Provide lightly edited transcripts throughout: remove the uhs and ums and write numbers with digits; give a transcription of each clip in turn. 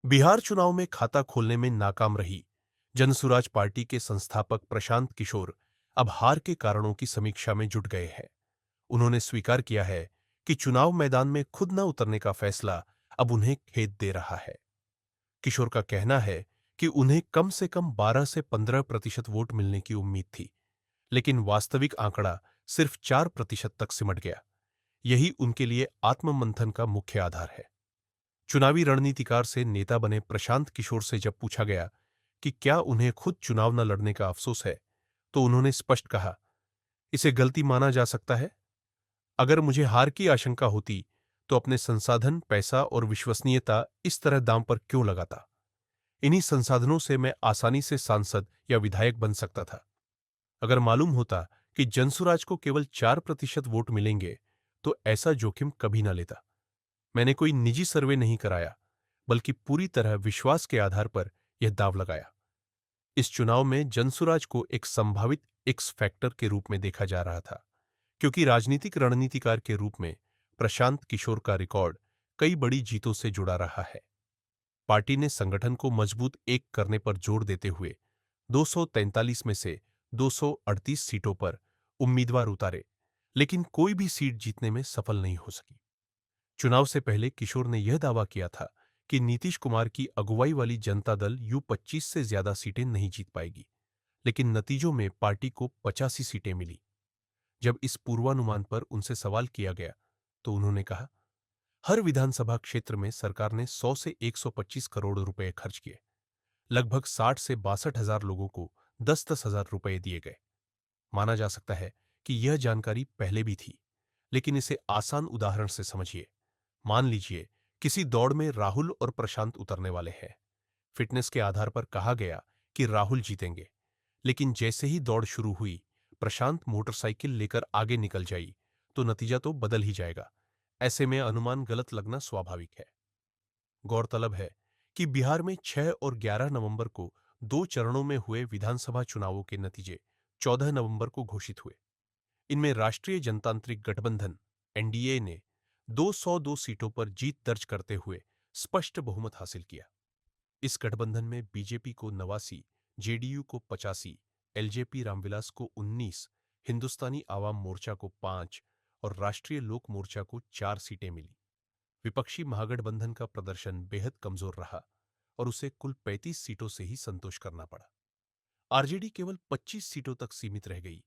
बिहार चुनाव में खाता खोलने में नाकाम रही जनसुराज पार्टी के संस्थापक प्रशांत किशोर अब हार के कारणों की समीक्षा में जुट गए हैं। उन्होंने स्वीकार किया है कि चुनाव मैदान में खुद न उतरने का फैसला अब उन्हें खेद दे रहा है। किशोर का कहना है कि उन्हें कम से कम 12 से 15% वोट मिलने की उम्मीद थी, लेकिन वास्तविक आंकड़ा सिर्फ 4% तक सिमट गया। यही उनके लिए आत्ममंथन का मुख्य आधार है। चुनावी रणनीतिकार से नेता बने प्रशांत किशोर से जब पूछा गया कि क्या उन्हें खुद चुनाव न लड़ने का अफसोस है, तो उन्होंने स्पष्ट कहा, इसे गलती माना जा सकता है। अगर मुझे हार की आशंका होती तो अपने संसाधन, पैसा और विश्वसनीयता इस तरह दांव पर क्यों लगाता। इन्हीं संसाधनों से मैं आसानी से सांसद या विधायक बन सकता था। अगर मालूम होता कि जनसुराज को केवल 4% वोट मिलेंगे तो ऐसा जोखिम कभी ना लेता। मैंने कोई निजी सर्वे नहीं कराया, बल्कि पूरी तरह विश्वास के आधार पर यह दांव लगाया। इस चुनाव में जनसुराज को एक संभावित एक्स फैक्टर के रूप में देखा जा रहा था, क्योंकि राजनीतिक रणनीतिकार के रूप में प्रशांत किशोर का रिकॉर्ड कई बड़ी जीतों से जुड़ा रहा है। पार्टी ने संगठन को मजबूत एक करने पर जोर देते हुए 243 में से 238 सीटों पर उम्मीदवार उतारे, लेकिन कोई भी सीट जीतने में सफल नहीं हो सकी। चुनाव से पहले किशोर ने यह दावा किया था कि नीतीश कुमार की अगुवाई वाली जनता दल U25 से ज्यादा सीटें नहीं जीत पाएगी, लेकिन नतीजों में पार्टी को 85 सीटें मिली। जब इस पूर्वानुमान पर उनसे सवाल किया गया तो उन्होंने कहा, हर विधानसभा क्षेत्र में सरकार ने 100 से 125 करोड़ रुपए खर्च किए। लगभग 60 से 62 हजार लोगों को 10-10 हजार रुपए दिए गए। माना जा सकता है कि यह जानकारी पहले भी थी, लेकिन इसे आसान उदाहरण से समझिए। मान लीजिए किसी दौड़ में राहुल और प्रशांत उतरने वाले हैं। फिटनेस के आधार पर कहा गया कि राहुल जीतेंगे, लेकिन जैसे ही दौड़ शुरू हुई, प्रशांत मोटरसाइकिल लेकर आगे निकल जाई, तो नतीजा तो बदल ही जाएगा। ऐसे में अनुमान गलत लगना स्वाभाविक है। गौरतलब है कि बिहार में 6 और 11 नवंबर को दो चरणों में हुए विधानसभा चुनावों के नतीजे 14 नवंबर को घोषित हुए। इनमें राष्ट्रीय जनतांत्रिक गठबंधन एनडीए ने 202 सीटों पर जीत दर्ज करते हुए स्पष्ट बहुमत हासिल किया। इस गठबंधन में बीजेपी को 89, जेडीयू को 85, एलजेपी रामविलास को 19, हिंदुस्तानी आवाम मोर्चा को 5 और राष्ट्रीय लोक मोर्चा को 4 सीटें मिली। विपक्षी महागठबंधन का प्रदर्शन बेहद कमजोर रहा और उसे कुल 35 सीटों से ही संतोष करना पड़ा। आरजेडी केवल 25 सीटों तक सीमित रह गई,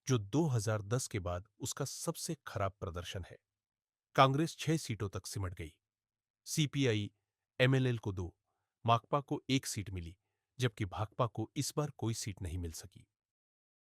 जो 2010 के बाद उसका सबसे खराब प्रदर्शन है। कांग्रेस 6 सीटों तक सिमट गई। सीपीआई एमएलएल को 2, माकपा को 1 सीट मिली, जबकि भाकपा को इस बार कोई सीट नहीं मिल सकी।